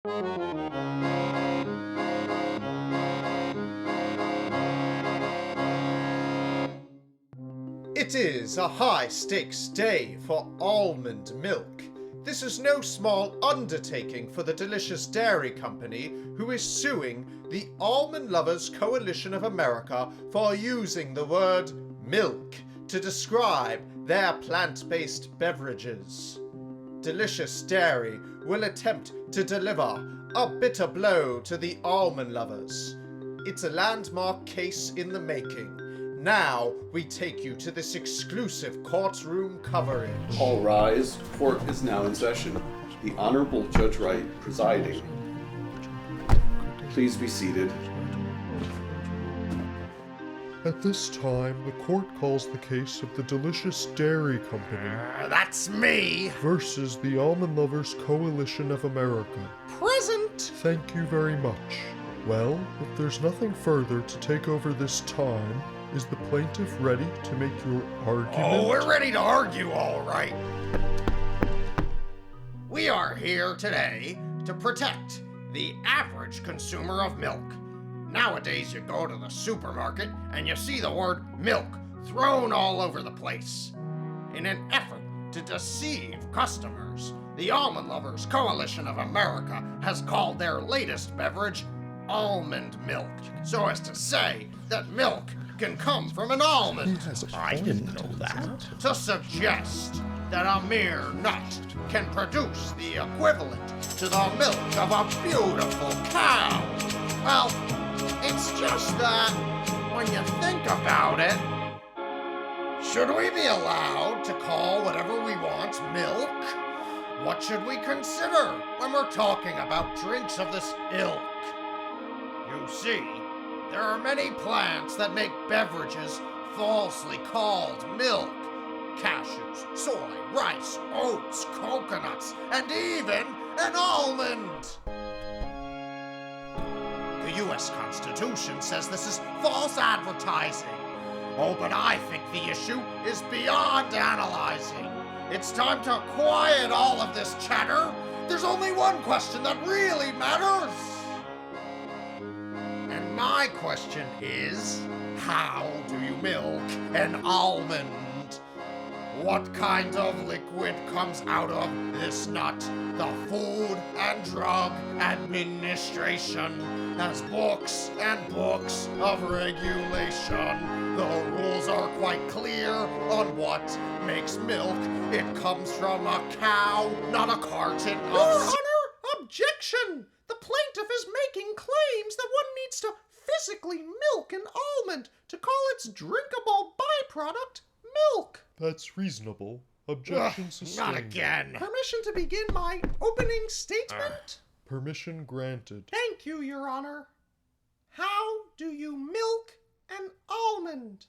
It is a high-stakes day for almond milk. This is no small undertaking for the delicious dairy company who is suing the Almond Lovers Coalition of America for using the word milk to describe their plant-based beverages. Delicious Dairy will attempt to deliver a bitter blow to the almond lovers. It's a landmark case in the making. Now we take you to this exclusive courtroom coverage. All rise. Court is now in session. The Honorable Judge Wright presiding. Please be seated. At this time, the court calls the case of the Delicious Dairy Company That's me! versus the Almond Lovers Coalition of America. Present! Thank you very much. Well, if there's nothing further to take over this time, is the plaintiff ready to make your argument? Oh, we're ready to argue, all right. We are here today to protect the average consumer of milk. Nowadays, you go to the supermarket and you see the word milk thrown all over the place. In an effort to deceive customers, the Almond Lovers Coalition of America has called their latest beverage almond milk, so as to say that milk can come from an almond. I didn't know that. To suggest that a mere nut can produce the equivalent to the milk of a beautiful cow. Well, it's just that, when you think about it, should we be allowed to call whatever we want milk? What should we consider when we're talking about drinks of this ilk? You see, there are many plants that make beverages falsely called milk. Cashews, soy, rice, oats, coconuts, and even an almond. The U.S. Constitution says this is false advertising. Oh, but I think the issue is beyond analyzing. It's time to quiet all of this chatter. There's only one question that really matters. And my question is, how do you milk an almond? What kind of liquid comes out of this nut? The Food and Drug Administration has books and books of regulation. The rules are quite clear on what makes milk. It comes from a cow, not a carton of... Your Honor, objection! The plaintiff is making claims that one needs to physically milk an almond to call its drinkable byproduct milk. That's reasonable. Objection sustained. Not again. Permission to begin my opening statement? Permission granted. Thank you, Your Honor. How do you milk an almond?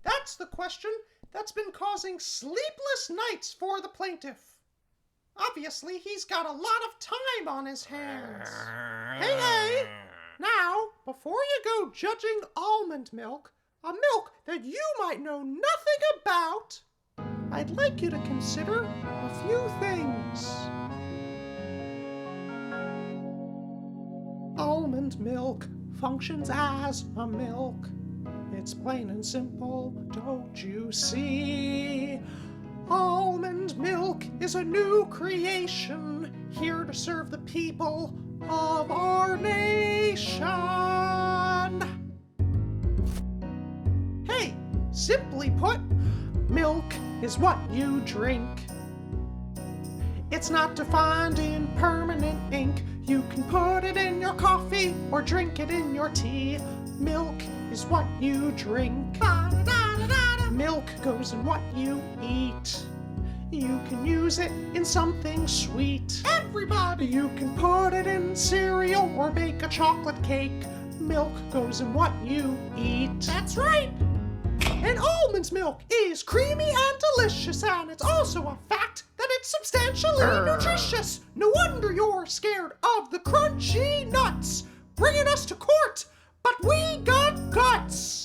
That's the question that's been causing sleepless nights for the plaintiff. Obviously, he's got a lot of time on his hands. Hey! Now, before you go judging almond milk, a milk that you might know nothing about, I'd like you to consider a few things. Almond milk functions as a milk. It's plain and simple, don't you see? Almond milk is a new creation, here to serve the people of our nation. Hey, simply put, milk is what you drink. It's not defined in permanent ink. You can put it in your coffee or drink it in your tea. Milk is what you drink. Milk goes in what you eat. You can use it in something sweet. Everybody! You can put it in cereal or bake a chocolate cake. Milk goes in what you eat. That's right! And almond's milk is creamy and delicious, and it's also a fact that it's substantially nutritious. No wonder you're scared of the crunchy nuts, bringing us to court, but we got guts.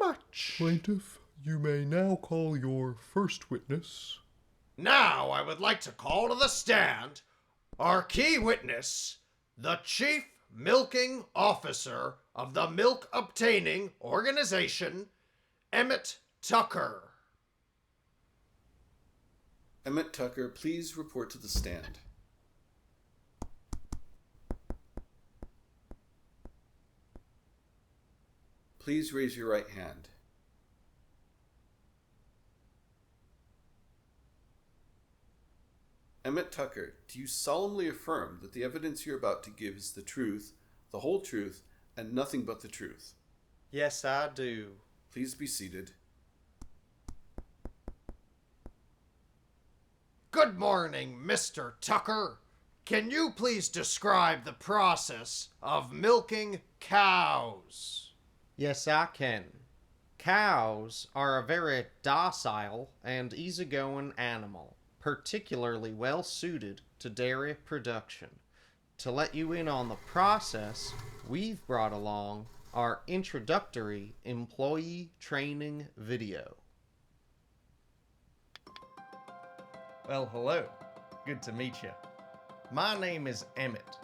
much. Plaintiff, you may now call your first witness. Now I would like to call to the stand our key witness, the Chief Milking Officer of the Milk Obtaining Organization, Emmett Tucker. Emmett Tucker, please report to the stand. Please raise your right hand. Emmett Tucker, do you solemnly affirm that the evidence you're about to give is the truth, the whole truth, and nothing but the truth? Yes, I do. Please be seated. Good morning, Mr. Tucker. Can you please describe the process of milking cows? Yes, I can. Cows are a very docile and easygoing animal, particularly well suited to dairy production. To let you in on the process, we've brought along our introductory employee training video. Well, hello. Good to meet you. My name is Emmett.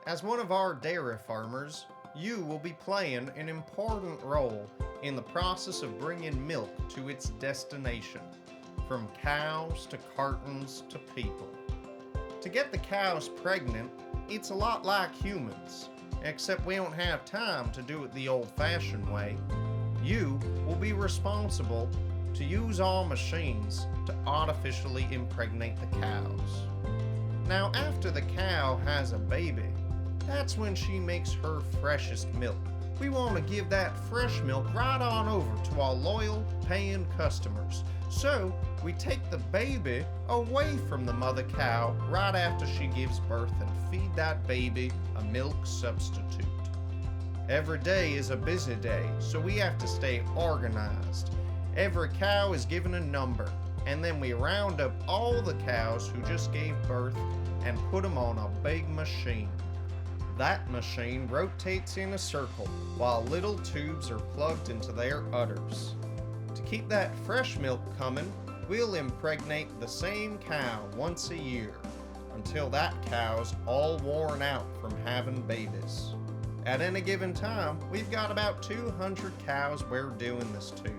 As one of our dairy farmers, you will be playing an important role in the process of bringing milk to its destination, from cows to cartons to people. To get the cows pregnant, it's a lot like humans, except we don't have time to do it the old-fashioned way. You will be responsible to use our machines to artificially impregnate the cows. Now, after the cow has a baby, that's when she makes her freshest milk. We want to give that fresh milk right on over to our loyal, paying customers. So, we take the baby away from the mother cow right after she gives birth and feed that baby a milk substitute. Every day is a busy day, so we have to stay organized. Every cow is given a number, and then we round up all the cows who just gave birth and put them on a big machine. That machine rotates in a circle while little tubes are plugged into their udders. To keep that fresh milk coming, we'll impregnate the same cow once a year until that cow's all worn out from having babies. At any given time, we've got about 200 cows we're doing this to.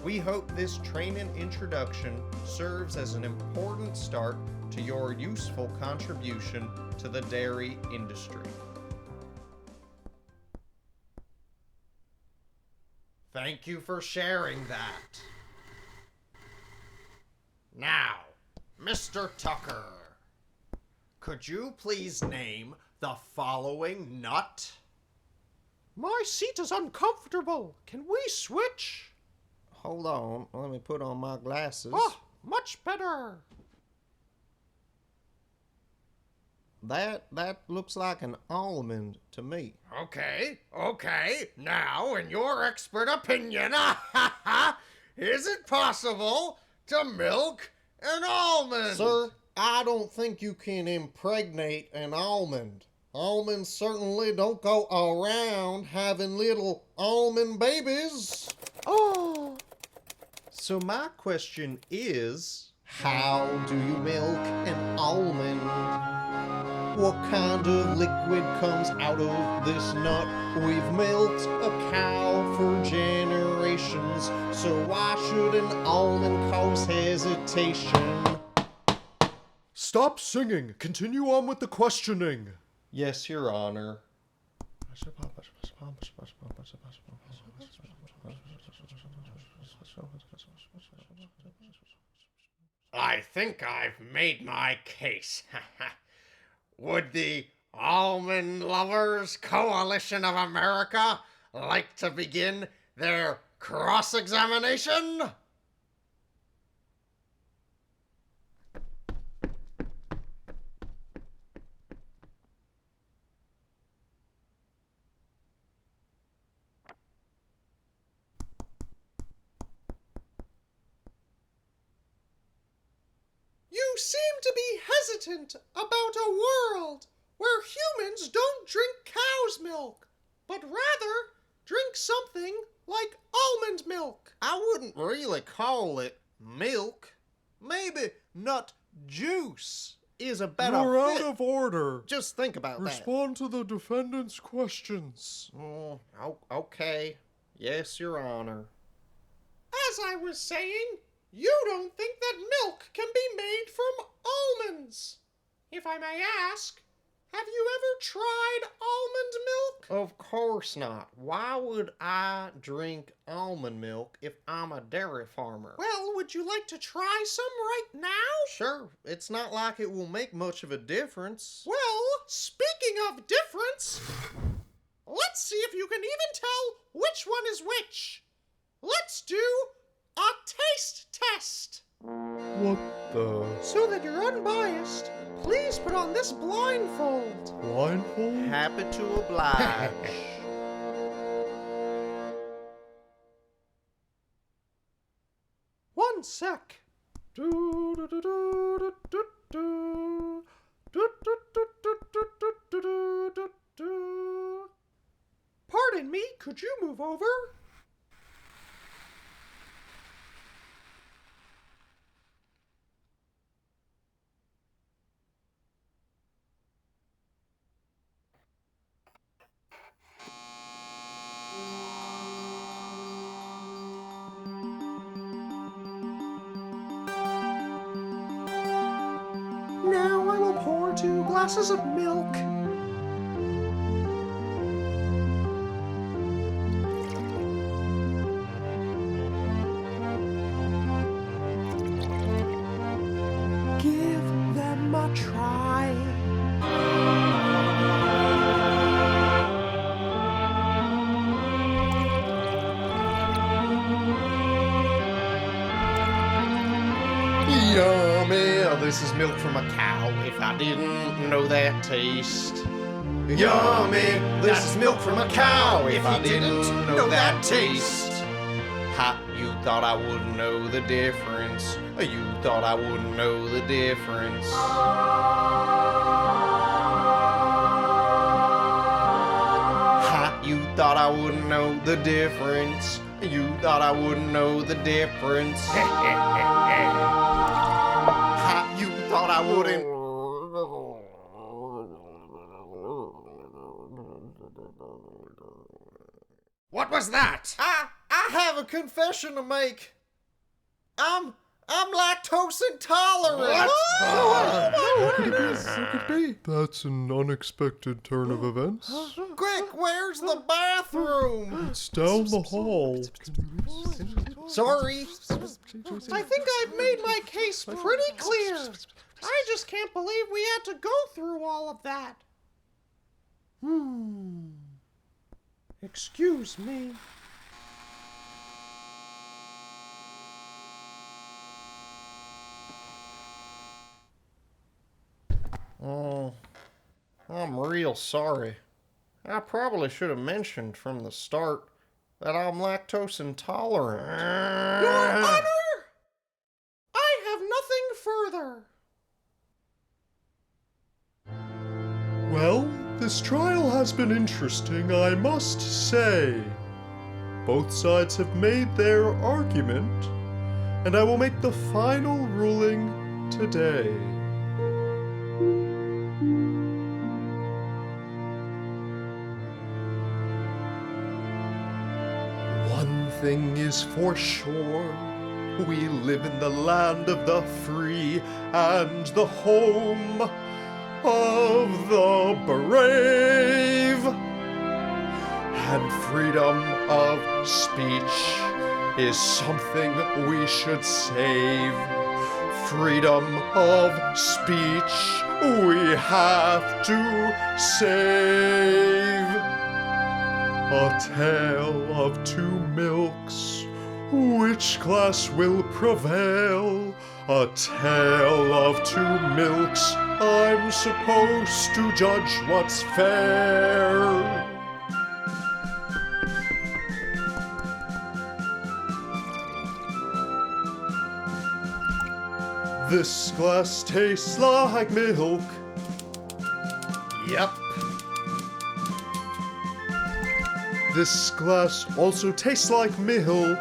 We hope this training introduction serves as an important start to your useful contribution to the dairy industry. Thank you for sharing that. Now, Mr. Tucker, could you please name the following nut? My seat is uncomfortable. Can we switch? Hold on, let me put on my glasses. Oh, much better. That looks like an almond to me. Okay. Now, in your expert opinion, is it possible to milk an almond? Sir, I don't think you can impregnate an almond. Almonds certainly don't go around having little almond babies. Oh, So my question is, how do you milk an almond? What kind of liquid comes out of this nut? We've milked a cow for generations, so why should an almond cause hesitation? Stop singing. Continue on with the questioning. Yes, Your Honor. I think I've made my case. Would the Almond Lovers Coalition of America like to begin their cross-examination? you seem to be hesitant about a world where humans don't drink cow's milk, but rather drink something like almond milk. I wouldn't really call it milk. Maybe nut juice is a better You're fit. out of order. Just think about Respond to the defendant's questions. that. Oh, okay. Yes, Your Honor. As I was saying, you don't think that milk can be made from almonds. If I may ask, have you ever tried almond milk? Of course not. Why would I drink almond milk if I'm a dairy farmer? Well, would you like to try some right now? Sure, it's not like it will make much of a difference. Well, speaking of difference, let's see if you can even tell which one is which. Let's do a taste test. What the? So that you're unbiased, please put on this blindfold. Blindfold? Happy to oblige. One sec. Pardon me, could you move over? Now I will pour 2 glasses of milk. Give them a try. Yummy! This is milk from a cow, if I didn't know that taste. Yummy! This is milk from a cow, if I didn't know that taste. Ha, you thought I wouldn't know the difference. You thought I wouldn't know the difference. Ha, you thought I wouldn't know the difference. You thought I wouldn't know the difference. Ha, you thought I wouldn't. What was that? I have a confession to make. I'm lactose intolerant. What could it be? That's an unexpected turn of events. Quick, where's the bathroom? It's down the hall. Sorry. I think I've made my case pretty clear. I just can't believe we had to go through all of that. Excuse me. Oh, I'm real sorry. I probably should have mentioned from the start that I'm lactose intolerant. Your Honor! I have nothing further. Well, this trial has been interesting, I must say. Both sides have made their argument, and I will make the final ruling today. One thing is for sure, we live in the land of the free and the home of the brave. And freedom of speech is something we should save. Freedom of speech we have to save. A tale of 2 milks, which class will prevail? A tale of 2 milks, I'm supposed to judge what's fair. This glass tastes like milk. Yep. This glass also tastes like milk.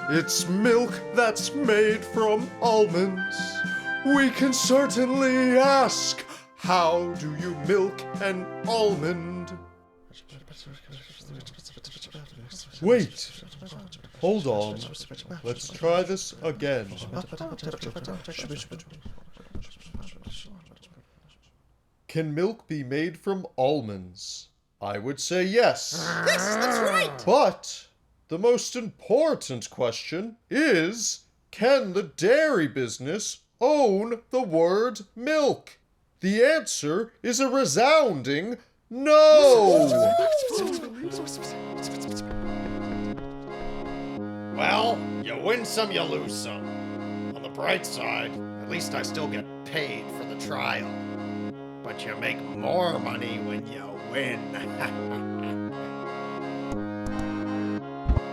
It's milk that's made from almonds. We can certainly ask, how do you milk an almond? Wait, hold on. Let's try this again. Can milk be made from almonds? I would say yes. Yes, that's right! But the most important question is, can the dairy business own the word milk? The answer is a resounding no! Well, you win some, you lose some. On the bright side, at least I still get paid for the trial. But you make more money when you win.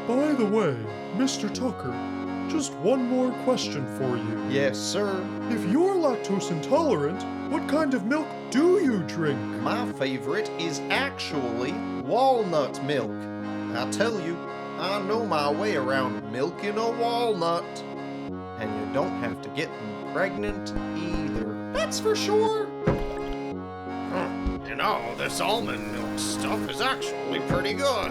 By the way, Mr. Tucker, just one more question for you. Yes, sir. If you're lactose intolerant, what kind of milk do you drink? My favorite is actually walnut milk. I tell you, I know my way around milking a walnut. And you don't have to get them pregnant either. That's for sure! You know, this almond milk stuff is actually pretty good.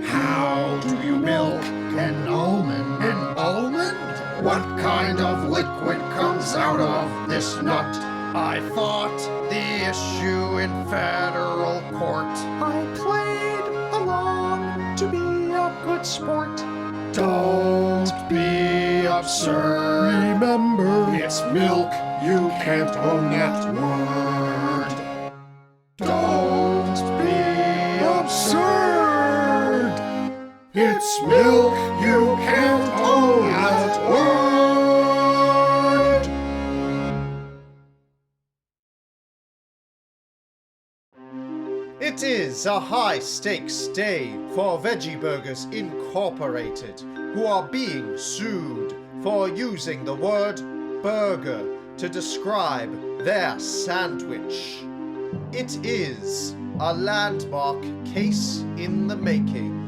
How do you milk an almond? An almond? What kind of liquid comes out of this nut? I fought the issue in federal court. I played along to be a good sport. Don't be absurd. Remember, It's milk, you can't own that word. Don't be absurd. It's milk, you can't own that word. It is a high-stakes day for Veggie Burgers Incorporated, who are being sued for using the word burger to describe their sandwich. It is a landmark case in the making.